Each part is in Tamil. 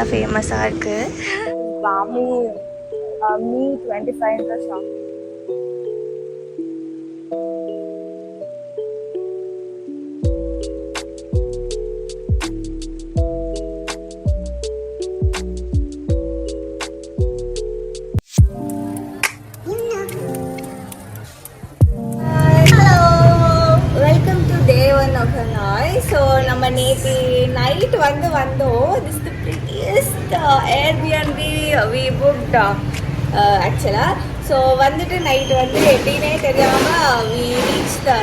நல்லா ஃபேமஸாக இருக்குது. பாமி மீ 25 ஷாப். ஸோ நம்ம நேற்று நைட் வந்தோம். This the prettiest Airbnb we booked ஆக்சுவலாக. ஸோ வந்துட்டு நைட்டு எப்படின்னே தெரியாமல் we reach the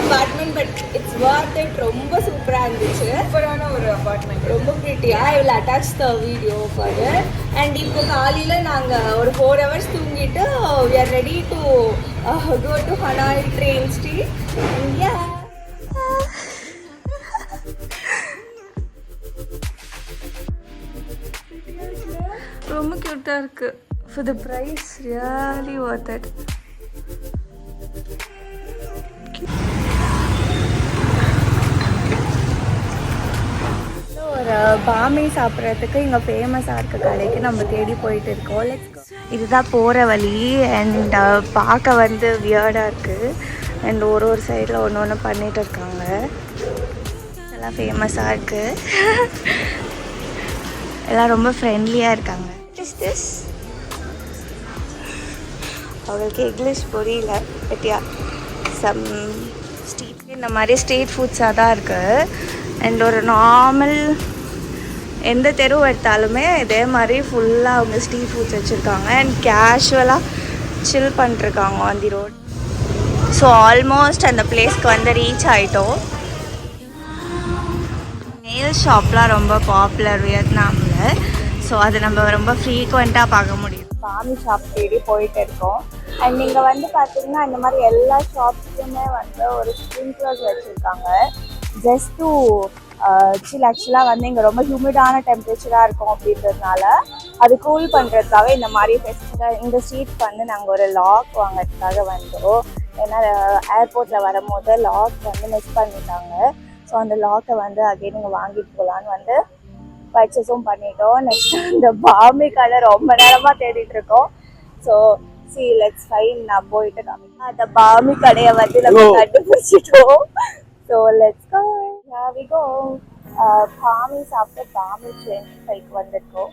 apartment. But it's worth it. ரொம்ப சூப்பராக இருந்துச்சு. சூப்பரான ஒரு அப்பார்ட்மெண்ட், ரொம்ப பிரிட்டியாக. I will attach the video for it. And இப்போ காலையில் நாங்கள் ஒரு 4 hours தூங்கிட்டு we are ready to go to Hanoi train street. Yeah, ரொம்ப க்யூட்டாக இருக்குது. For the price really worth it. ஒரு பாமி சாப்பிட்றதுக்கு இங்கே ஃபேமஸாக இருக்க கடைக்கு நம்ம தேடி போயிட்டு இருக்கோம். இதுதான் போகிற வழி. அண்ட் பார்க்க வியர்டாக இருக்குது. அண்ட் ஒரு சைடில் ஒன்று பண்ணிகிட்டு இருக்காங்க. எல்லாம் ஃபேமஸாக இருக்குது. எல்லாம் ரொம்ப ஃப்ரெண்ட்லியாக இருக்காங்க. திஸ் அவங்களுக்கு இங்கிலீஷ் புரியல. பட்டியா சம் ஸ்ட்ரீட் இந்த மாதிரி ஸ்ட்ரீட் ஃபுட்ஸாக தான் இருக்குது. அண்ட் ஒரு நார்மல் எந்த தெரு எடுத்தாலுமே இதே மாதிரி ஃபுல்லாக அவங்க ஸ்ட்ரீட் ஃபுட்ஸ் வச்சுருக்காங்க. அண்ட் கேஷுவலாக சில் பண்ணிருக்காங்க on the road. So almost அந்த பிளேஸ்க்கு ரீச் ஆகிட்டோம். நெயில் ஷாப்லாம் ரொம்ப பாப்புலர் வியட்நாமில். ஸோ அது நம்ம ரொம்ப ஃப்ரீக்வெண்ட்டாக பார்க்க முடியும். பாமி ஷாப் தேடி போயிட்டு இருக்கோம். அண்ட் நீங்கள் பார்த்தீங்கன்னா இந்த மாதிரி எல்லா ஷாப்ஸுமே ஒரு ஸ்ப்ரிங்க்லர்ஸ் வச்சுருக்காங்க. ஜஸ்ட் டு சில். ஆக்சுவலாக இங்கே ரொம்ப ஹியூமிடான டெம்பரேச்சராக இருக்கும் அப்படின்றதுனால அது கூல் பண்ணுறதுக்காக இந்த மாதிரி ஃபெஸ்டிவல் இந்த ஸ்ட்ரீட்க்கு நாங்கள் ஒரு லாக் வாங்கிறதுக்காக வந்தோம். ஏன்னா ஏர்போர்ட்டில் வரும்போது லாக் மிஸ் பண்ணிட்டாங்க. ஸோ அந்த லாக்கை அகைன் நீங்கள் வாங்கிட்டு போகலான்னு பர்ச்சேஸும் பண்ணிட்டோம். நெக்ஸ்ட் இந்த பாமி கடை ரொம்ப நேரமாக தேடிட்டு இருக்கோம். So see let's find. நான் போயிட்டு காமிக்கிறேன். அந்த பாமி கடையை நம்ம கண்டுபிடிச்சிட்டோம். So let's go. We go. Banh mi சாப்பிட்டு பாமி 25க்கு வந்திருக்கோம்.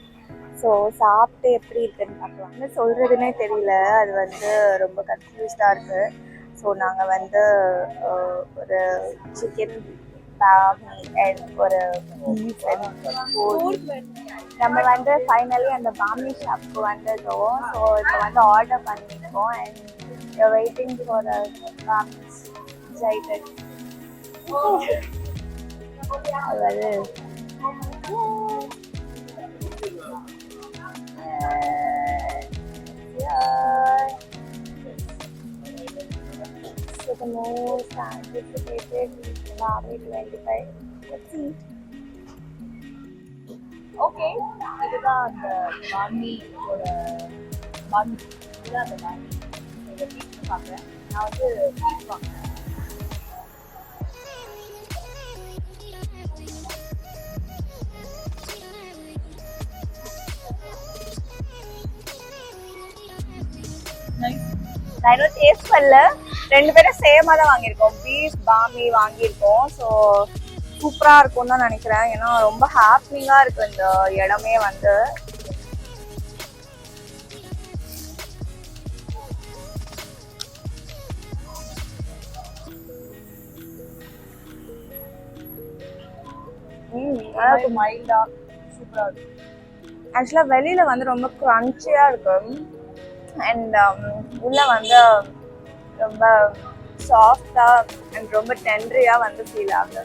ஸோ சாப்பிட்டு எப்படி இருக்குன்னு பார்க்கலாம். என்ன சொல்கிறதுனே தெரியல. அது ரொம்ப கன்ஃபியூஸ்டாக இருக்குது. ஸோ நாங்கள் ஒரு சிக்கன் பாமி அண்ட் ஒரு பீஃப் நம்ம ஃபைனலி அந்த பாமி ஷாப்க்கு வந்துட்டோம். ஸோ இப்போ ஆர்டர் பண்ணியிருக்கோம். அண்ட் வெயிட்டிங் ஃபார் பாமி ஜைட்டட். அதாவது So the most anticipated Bami 25. Let's see. Okay, இதுதான் அந்த பாமி ஒரு பாமி. இதுதான் அந்த பாமி. இதை பீச் பார்க்குறேன். நான் பீச் வாங்குறேன். நான் இன்னும் டேஸ்ட் பண்ணல. 2 பேரும் சேமாக தான் வாங்கியிருக்கோம். பீஃப் பாமி வாங்கியிருக்கோம். ஸோ சூப்பராக இருக்கும்னு தான் நினைக்கிறேன். ஏன்னா ரொம்ப ஹாப்பிங்காக இருக்குது இந்த இடமே மைல்டா சூப்பராக இருக்கு. ஆக்சுவலாக வெளியில் ரொம்ப க்ரன்ச்சியாக இருக்கும். அண்ட் உள்ள ரொம்ப சாஃப்டா அண்ட் ரொம்ப டெண்டரியா ஃபீல் ஆகுது.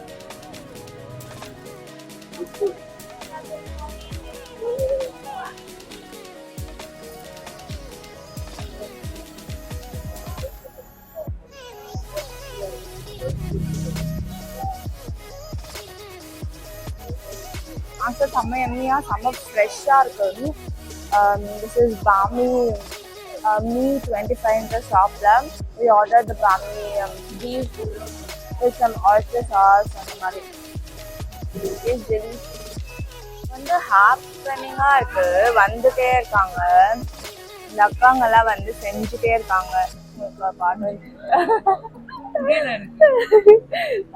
செம்ம எம்மியா செம்ம ஃப்ரெஷ்ஷா இருக்கு. This is Bami மீ 25 ஷாப்ல we ordered the Bami beef with some oyster sauce and the மாதிரி. It's delicious. ஹாப்பனிங்காக இருக்குது. வந்துட்டே இருக்காங்க இந்த அக்காங்கெல்லாம் வந்து செஞ்சுட்டே இருக்காங்க.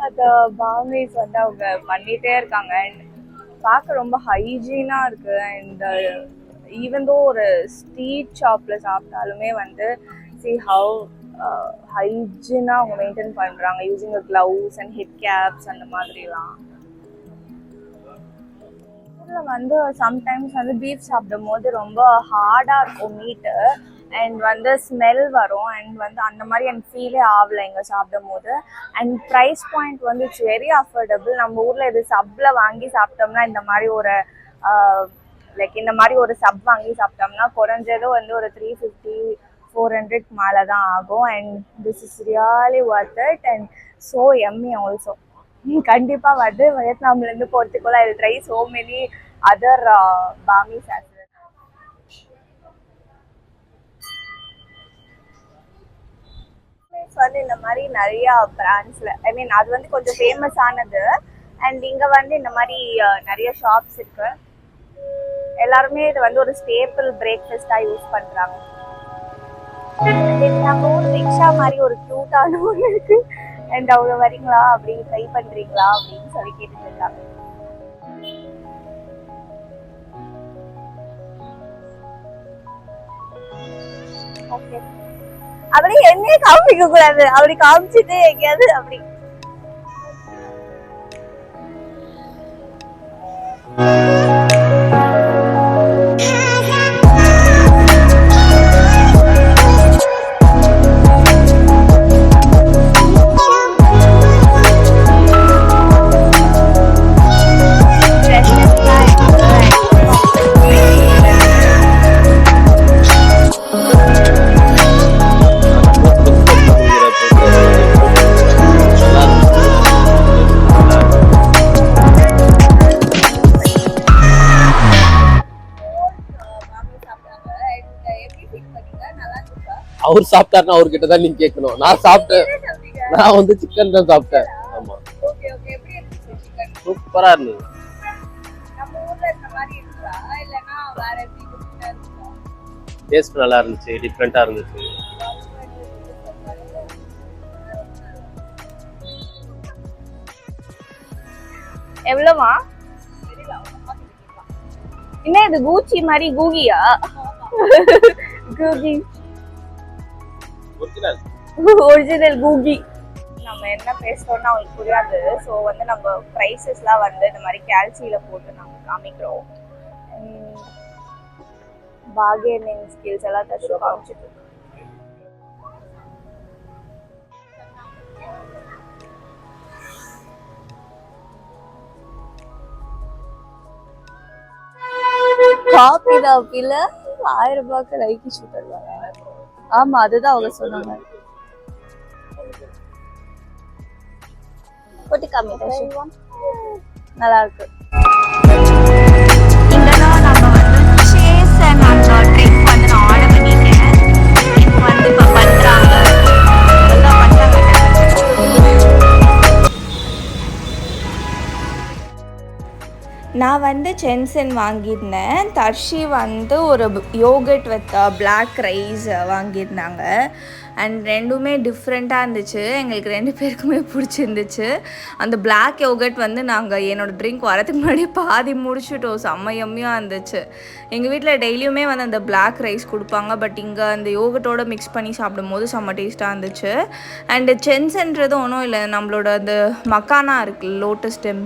அந்த பாமிஸ் வந்து அவங்க பண்ணிட்டே இருக்காங்க. அண்ட் பார்க்க ரொம்ப ஹைஜீனாக இருக்குது. அண்ட் ஈவன் தோ ஒரு ஸ்ட்ரீட் ஷாப்பில் சாப்பிட்டாலுமே வந்து see how ஹைஜீனாக அவங்க மெயின்டைன் பண்ணுறாங்க using gloves and head caps அந்த மாதிரிலாம். இதில் வந்து சம்டைம்ஸ் வந்து பீஃப் சாப்பிடும் போது ரொம்ப ஹார்டாக இருக்கும் மீட்டு அண்ட் வந்து ஸ்மெல் வரும். அண்ட் வந்து அந்த மாதிரி எனக்கு ஃபீலே ஆகலை இங்கே சாப்பிடும் போது. அண்ட் ப்ரைஸ் பாயிண்ட் வந்து இட்ஸ் வெரி அஃபோர்டபுள். நம்ம ஊரில் இது சப்பில் வாங்கி சாப்பிட்டோம்னா இந்த மாதிரி ஒரு லைக் இந்த மாதிரி ஒரு சப் வாங்கி சாப்பிட்டோம்னா குறைஞ்சது வந்து ஒரு 350-400 மேலே தான் ஆகும். And this is really worth it and so yummy also. கண்டிப்பாக வந்து வியட்நாம்லேருந்து போகிறதுக்குள்ள I will try so many other banh mis as well. வந்து இந்த மாதிரி நிறைய பிராண்ட்ஸில் ஐ மீன் அது வந்து கொஞ்சம் ஃபேமஸ் ஆனது. அண்ட் இங்கே வந்து இந்த மாதிரி நிறைய ஷாப்ஸ் இருக்கு. எல்லாருமே இது வந்து ஒரு ஸ்டேபிள் பிரேக்ஃபாஸ்டாக யூஸ் பண்ணுறாங்க. நம்ம ஊர் ரிக்ஷா மாதிரி ஒரு க்யூட்டான ஒன்று இருக்கு. அண்ட் அவங்க வரீங்களா அப்படி ட்ரை பண்றீங்களா அப்படின்னு சொல்லி கேட்டுட்டு இருக்காங்க. ஓகே அப்படி என்னையே காமிக்க கூடாது. அப்படி காமிச்சிட்டு எங்கேயாவது அப்படி அவர் சாப்பிட்டாருன்னா அவர்கிட்ட தான் நீங்க கேட்கணும். நான் சாப்பிட்டேன். நான் வந்து சிக்கன் தான் சாப்பிட்டேன். ஆமா சூப்பரா இருந்தது. டேஸ்ட் நல்லா இருந்துச்சு, டிஃப்ரெண்டா இருந்துச்சு. எவ்வளவா? என்ன இது கூச்சி மாதிரி கூகியா? கூகி ஒரிஜினல் கூகி. நம்ம என்ன பேசுறோம்னா அவங்களுக்கு புரியாது. ஸோ வந்து நம்ம ப்ரைஸஸ்லாம் வந்து இந்த மாதிரி கேல்சியில போட்டு நம்ம காமிக்கிறோம். பார்கெனிங் ஸ்கில்ஸ் எல்லாம் தச்சு காமிச்சிட்டு காப்பி தாப்பில 1000 ரூபாய்க்கு லைக்கி ஷூட் தருவாங்க. ஆமா அதுதான் அவங்க சொன்னாங்க. போட்டு காமிட்டா நல்லா இருக்கு. இங்கதான் நம்ம வந்து சேஸ் அண்ட் அந்த ட்ரிங்க் வந்து நான் ஆர்டர் பண்ணிட்டேன். இப்போ வந்து இப்போ பண்றாங்க. நான் வந்து சென்சன் வாங்கியிருந்தேன். தர்ஷி வந்து ஒரு யோகட் வித் பிளாக் ரைஸ் வாங்கியிருந்தாங்க. அண்ட் ரெண்டுமே டிஃப்ரெண்ட்டாக இருந்துச்சு. எங்களுக்கு 2 பேருக்குமே பிடிச்சிருந்துச்சு. அந்த பிளாக் யோகட் வந்து நாங்கள் என்னோடய ட்ரிங்க் வரதுக்கு முன்னாடி பாதி முடிச்சுட்டோம். செம்ம யம்மியாக இருந்துச்சு. எங்கள் வீட்டில் டெய்லியுமே வந்து அந்த பிளாக் ரைஸ் கொடுப்பாங்க. பட் இங்கே அந்த யோகட்டோடு மிக்ஸ் பண்ணி சாப்பிடும் போது செம்ம டேஸ்ட்டாக இருந்துச்சு. அண்டு சென்சன்றது ஒன்றும் இல்லை, நம்மளோட அந்த மக்கானா இருக்குல்ல லோட்டஸ் ஸ்டெம்,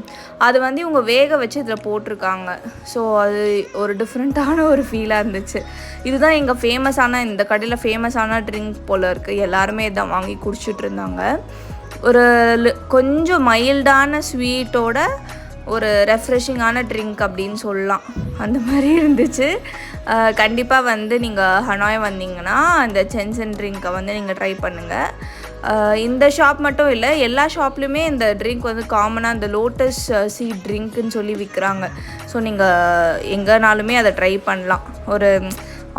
அது வந்து இவங்க வேக வச்சு இதில் போட்டிருக்காங்க. ஸோ அது ஒரு டிஃப்ரெண்ட்டான ஒரு ஃபீலாக இருந்துச்சு. இதுதான் எங்கள் ஃபேமஸான இந்த கடையில் ஃபேமஸான ட்ரிங்க் போல் இருக்குது. எல்லாருமே இதான் வாங்கி குடிச்சிட்டு இருந்தாங்க. ஒரு கொஞ்சம் மைல்டான ஸ்வீட்டோட ஒரு ரெஃப்ரெஷிங்கான ட்ரிங்க் அப்படின்னு சொல்லலாம். அந்த மாதிரி இருந்துச்சு. கண்டிப்பாக வந்து நீங்கள் ஹனாய் வந்தீங்கன்னா அந்த சென்சன் ட்ரிங்க்கை வந்து நீங்கள் ட்ரை பண்ணுங்கள். இந்த ஷாப் மட்டும் இல்லை, எல்லா ஷாப்லேயுமே இந்த ட்ரிங்க் வந்து காமனாக இந்த லோட்டஸ் சீட் ட்ரிங்க்குன்னு சொல்லி விற்கிறாங்க. ஸோ நீங்கள் எங்கேனாலுமே அதை ட்ரை பண்ணலாம். ஒரு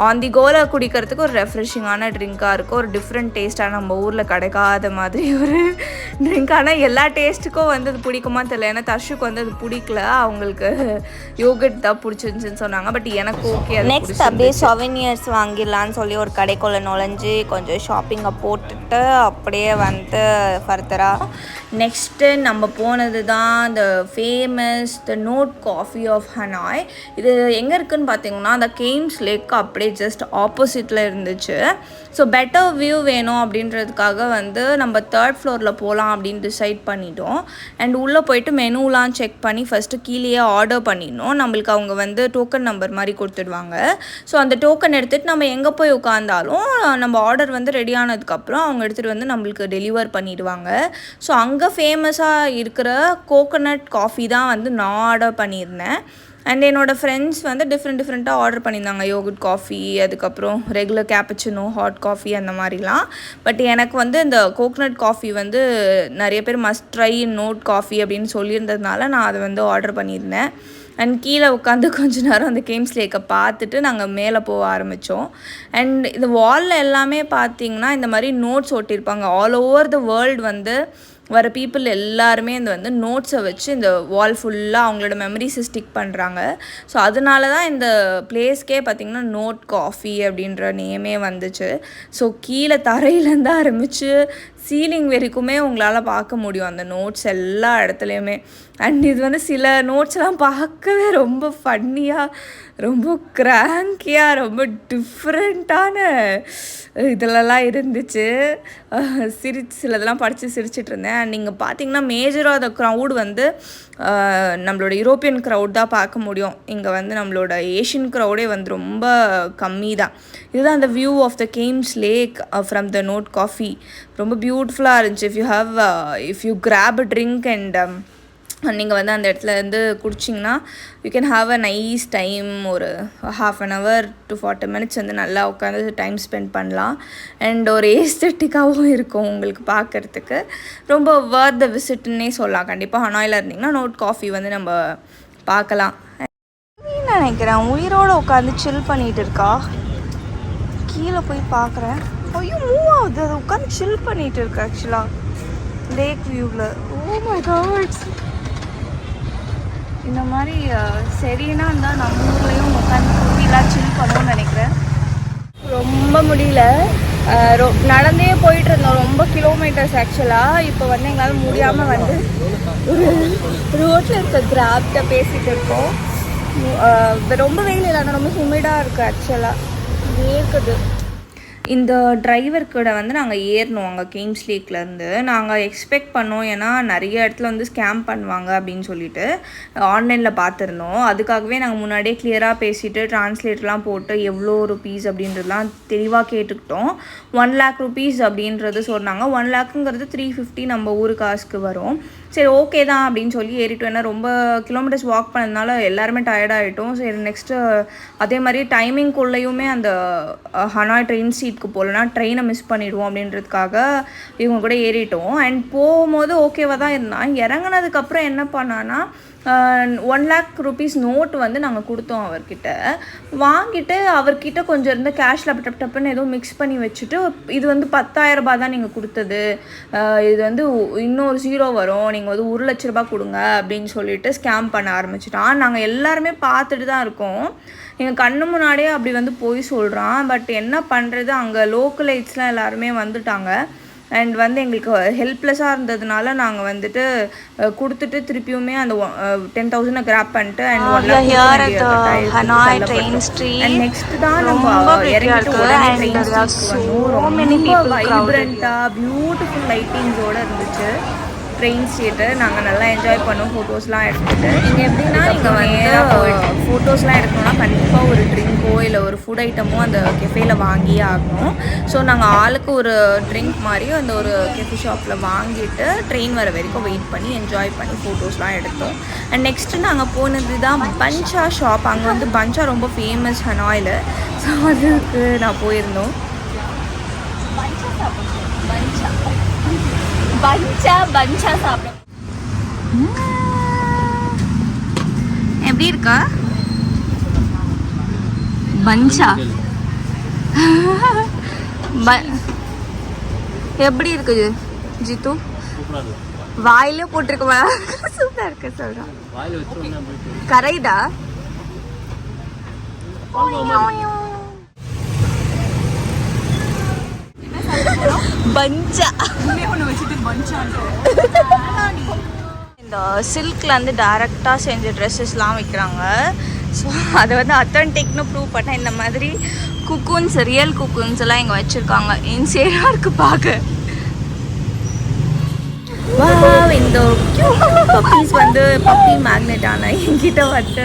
ஆன் தி கோவில் குடிக்கிறதுக்கு ஒரு ரெஃப்ரெஷிங்கான ட்ரிங்காக இருக்கும், ஒரு டிஃப்ரெண்ட் டேஸ்ட்டாக நம்ம ஊரில் கிடைக்காத மாதிரி ஒரு ட்ரிங்க். ஆனால் எல்லா டேஸ்ட்டுக்கும் வந்து அது பிடிக்குமா தெரியல, ஏன்னா தர்ஷுக்கு வந்து அது பிடிக்கல, அவங்களுக்கு யோகட் தான் பிடிச்சிருந்துச்சின்னு சொன்னாங்க. பட் எனக்கு ஓகே. நெக்ஸ்ட் அப்படியே சொவனியர்ஸ் வாங்கிடலான்னு சொல்லி ஒரு கடைக்குள்ளே நுழைஞ்சு கொஞ்சம் ஷாப்பிங்கை போட்டுட்டு அப்படியே வந்து ஃபர்தராக நெக்ஸ்ட்டு நம்ம போனது தான் இந்த famous the note coffee of Hanoi. இது எங்கே இருக்குதுன்னு பார்த்தீங்கன்னா அந்த கேம்ஸ் லேக் அப்படியே ஜஸ்ட் ஆப்போசிட்டில் இருந்துச்சு. ஸோ பெட்டர் வியூ வேணும் அப்படின்றதுக்காக வந்து நம்ம 3rd ஃப்ளோரில் போகலாம் அப்படின்னு டிசைட் பண்ணிட்டோம். அண்ட் உள்ளே போயிட்டு மெனுலாம் செக் பண்ணி ஃபஸ்ட்டு கீழேயே ஆர்டர் பண்ணிடணும். நம்மளுக்கு அவங்க வந்து டோக்கன் நம்பர் மாதிரி கொடுத்துடுவாங்க. ஸோ அந்த டோக்கன் எடுத்துகிட்டு நம்ம எங்கே போய் உட்காந்தாலும் நம்ம ஆர்டர் வந்து ரெடி ஆனதுக்கப்புறம் அவங்க எடுத்துகிட்டு வந்து நம்மளுக்கு டெலிவர் பண்ணிடுவாங்க. ஸோ அங்கே ஃபேமஸாக இருக்கிற கோகோனட் காஃபி தான் வந்து நான் ஆர்டர் பண்ணியிருந்தேன். அண்ட் என்னோடய ஃப்ரெண்ட்ஸ் வந்து டிஃப்ரெண்ட்டாக ஆர்டர் பண்ணியிருந்தாங்க, யோகட் காஃபி, அதுக்கப்புறம் ரெகுலர் கேப்பச்சினோ, ஹாட் காஃபி அந்த மாதிரிலாம். பட் எனக்கு வந்து இந்த கோகோனட் காஃபி வந்து நிறைய பேர் மஸ்ட் ட்ரை நோட் காஃபி அப்படின்னு சொல்லியிருந்ததுனால நான் அதை வந்து ஆர்டர் பண்ணியிருந்தேன். அண்ட் கீழே உட்காந்து கொஞ்ச நேரம் அந்த கேம்ஸ் லேக்கை பார்த்துட்டு நாங்கள் மேலே போக ஆரம்பித்தோம். அண்ட் இந்த வாலில் எல்லாமே பார்த்திங்கன்னா இந்த மாதிரி நோட்ஸ் ஒட்டியிருப்பாங்க. ஆல் ஓவர் த வேர்ல்டு வந்து வர பீப்புள் எல்லாருமே இந்த வந்து நோட்ஸை வச்சு இந்த வால் ஃபுல்லாக அவங்களோட மெமரிஸை ஸ்டிக் பண்ணுறாங்க. ஸோ அதனால தான் இந்த பிளேஸ்க்கே பார்த்திங்கன்னா நோட் காஃபி அப்படின்ற நேமே வந்துச்சு. ஸோ கீழே தரையிலேருந்து ஆரம்பித்து சீலிங் வரைக்குமே உங்களால் பார்க்க முடியும் அந்த நோட்ஸ் எல்லா இடத்துலையுமே. அண்ட் இது வந்து சில நோட்ஸ்லாம் பார்க்கவே ரொம்ப ஃபன்னியாக, ரொம்ப கிராங்கியாக, ரொம்ப டிஃப்ரெண்ட்டான இதிலலாம் இருந்துச்சு. சிலதெல்லாம் படித்து சிரிச்சிட்டு இருந்தேன். அண்ட் நீங்கள் பார்த்தீங்கன்னா மேஜராக த க்ரௌட் வந்து நம்மளோட யூரோப்பியன் க்ரௌட் தான் பார்க்க முடியும். இங்கே வந்து நம்மளோட ஏஷியன் க்ரௌடே வந்து ரொம்ப கம்மி தான். இதுதான் அந்த view of the games lake from the note coffee. ரொம்ப பியூட்டிஃபுல்லாக இருந்துச்சு. If you grab a drink and நீங்கள் வந்து அந்த இடத்துல இருந்து குடிச்சிங்கன்னா you can have a nice time. ஒரு 1/2 an hour to 40 minutes வந்து நல்லா உட்காந்து டைம் ஸ்பெண்ட் பண்ணலாம். அண்ட் ஒரு ஏஸ்தட்டிக்காகவும் இருக்கும் உங்களுக்கு பார்க்குறதுக்கு. ரொம்ப வர்த் த விசிட்னே சொல்லலாம். கண்டிப்பாக ஹனாயில் இருந்தீங்கன்னா நோட் காஃபி வந்து நம்ம பார்க்கலாம். நினைக்கிறேன் உயிரோடு உட்காந்து சில் பண்ணிகிட்டு இருக்கா. கீழே போய் பார்க்குறேன். ஐயோ மூவ் ஆகுது. அது உட்காந்து சில் பண்ணிகிட்டு இருக்கு ஆக்சுவலாக லேக் வியூவில். Oh my God. இந்த மாதிரி சரின்னா இருந்தால் நம்ம ஊர்லேயும் உட்காந்து குட்டிலாம் சில் பண்ணுவோம்னு நினைக்கிறேன். ரொம்ப முடியல. நடந்தே போயிட்டு இருந்தோம் ரொம்ப கிலோமீட்டர்ஸ் ஆக்சுவலாக. இப்போ வந்து எங்களால் முடியாமல் வந்து ஒரு ரோட்டில் இருக்க கிராப்கிட்ட பேசிகிட்டு இருக்கோம். ரொம்ப வெயில் இல்லாமல் ரொம்ப ஹியூமிடாக இருக்குது ஆக்சுவலாக, இருக்குது. இந்த டிரைவர் கூட வந்து நாங்கள் ஏறினோம் அங்கே கேம்ஸ் லேக்லேருந்து. நாங்கள் எக்ஸ்பெக்ட் பண்ணோம், ஏன்னா நிறைய இடத்துல வந்து ஸ்கேம் பண்ணுவாங்க அப்படின்னு சொல்லிட்டு ஆன்லைனில் பார்த்துருந்தோம். அதுக்காகவே நாங்கள் முன்னாடியே கிளியராக பேசிவிட்டு ட்ரான்ஸ்லேட்லாம் போட்டு எவ்வளோ ருபீஸ் அப்படின்றதுலாம் தெளிவாக கேட்டுக்கிட்டோம். 1 lakh rupees அப்படின்றது சொன்னாங்க. 1 lakhங்கிறது 350 நம்ம ஊரு காசுக்கு வரும். சரி ஓகே தான் அப்படின்னு சொல்லி ஏறிட்டோம். ஏன்னா ரொம்ப கிலோமீட்டர்ஸ் வாக் பண்ணதுனால எல்லாருமே டயர்டாகிட்டோம். சரி நெக்ஸ்ட்டு அதே மாதிரி டைமிங்குள்ளேயுமே அந்த ஹனாய் ட்ரெயின் சீட்டுக்கு போகலன்னா ட்ரெயினை மிஸ் பண்ணிவிடுவோம் அப்படின்றதுக்காக இவங்க கூட ஏறிட்டோம். அண்ட் போகும்போது ஓகேவாக தான் இருந்தான். இறங்கினதுக்கப்புறம் என்ன பண்ணான்னா 1 lakh rupees நோட் வந்து நாங்கள் கொடுத்தோம் அவர்கிட்ட. வாங்கிட்டு அவர்கிட்ட கொஞ்சம் இருந்த கேஷில் டப்புன்னு ஏதோ மிக்ஸ் பண்ணி வச்சுட்டு, இது வந்து 10,000 ரூபாய் தான் நீங்கள் கொடுத்தது, இது வந்து இன்னொரு 0 வரும், நீங்கள் வந்து 1 லட்ச ரூபாய் கொடுங்க அப்படின்னு சொல்லிட்டு ஸ்கேம் பண்ண ஆரம்பிச்சிட்டான். நாங்கள் எல்லாருமே பார்த்துட்டு தான் இருக்கோம். எங்கள் கண்ணு முன்னாடியே அப்படி வந்து போய் சொல்கிறான். பட் என்ன பண்ணுறது, அங்கே லோக்கலைட்ஸ்லாம் எல்லாருமே வந்துட்டாங்க. அண்ட் வந்து எங்களுக்கு ஹெல்ப்லெஸ்ஸாக இருந்ததுனால நாங்கள் வந்துட்டு கொடுத்துட்டு திருப்பியுமே அந்த 10,000 கிராப் பண்ணிட்டு அண்ட் 1 lakh நெக்ஸ்ட் தான் நம்ம இறங்கிட்டு உடனே ட்ரெயின் ஸ்டேஷனுக்கு ரொம்ப வைப்ரண்ட்டாக பியூட்டிஃபுல் லைட்டிங்ஸோடு இருந்துச்சு ட்ரெயின் சீட்டு. நாங்கள் நல்லா என்ஜாய் பண்ணோம், ஃபோட்டோஸ்லாம் எடுத்துகிட்டு. நீங்கள் எப்படின்னா நீங்கள் வந்து ஃபோட்டோஸ்லாம் எடுக்கணும்னா கண்டிப்பாக ஒரு ட்ரிங்க்கோ இல்லை ஒரு ஃபுட் ஐட்டமோ அந்த கெஃபேயில் வாங்கியே ஆகணும். ஸோ நாங்கள் ஆளுக்கு ஒரு ட்ரிங்க் மாதிரி அந்த ஒரு கெஃபே ஷாப்பில் வாங்கிட்டு ட்ரெயின் வர வரைக்கும் வெயிட் பண்ணி என்ஜாய் பண்ணி ஃபோட்டோஸ்லாம் எடுத்தோம். அண்ட் நெக்ஸ்ட்டு நாங்கள் போனது தான் பஞ்சா ஷாப். அங்கே வந்து பஞ்சா ரொம்ப ஃபேமஸ் ஹனாயில். ஸோ அதுக்கு நான் போயிருந்தோம். பஞ்சா சாப்பிடும். எப்படி இருக்கா பஞ்சா? எப்படி இருக்குது ஜித்து? வாயிலே போட்டிருக்கமா? சூப்பரா இருக்கு சொல்றான். கரைதா பஞ்சா இந்த சில்க்ல வந்து டைரக்டா செஞ்ச ட்ரெஸ்ஸஸ்லாம் விற்கிறாங்க. ஸோ அதை வந்து அத்தன்டிக்னு ப்ரூவ் பண்ண இந்த மாதிரி குக்கூன்ஸ், ரியல் குக்கூன்ஸ் எல்லாம் இங்கே வச்சுருக்காங்க. இன்சேராக இருக்குது பார்க்க. இந்த பப்பீஸ் வந்து பப்பி மேக்னெட் ஆனால் என்கிட்ட வந்து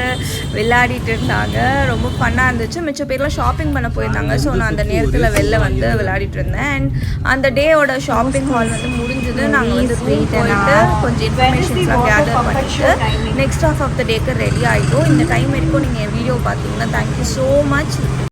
விளையாடிட்டு இருந்தாங்க. ரொம்ப ஃபன்னாக இருந்துச்சு. மிச்ச பேர்லாம் ஷாப்பிங் பண்ண போயிருந்தாங்க. ஸோ நான் அந்த நேரத்தில் வெளில வந்து விளையாடிட்டு இருந்தேன். அண்ட் அந்த டேயோட ஷாப்பிங் ஹால் வந்து முடிஞ்சது. நாங்கள் வந்து போயிட்டு கொஞ்சம் இன்ஃபர்மேஷன்ஸ்லாம் கேதர் பண்ணிட்டு நெக்ஸ்ட் ஹாஃப் ஆஃப் த டேக்கு ரெடி ஆகிட்டோம். இந்த டைம் வரைக்கும் நீங்கள் என் வீடியோ பார்த்தீங்கன்னா தேங்க்யூ ஸோ மச்.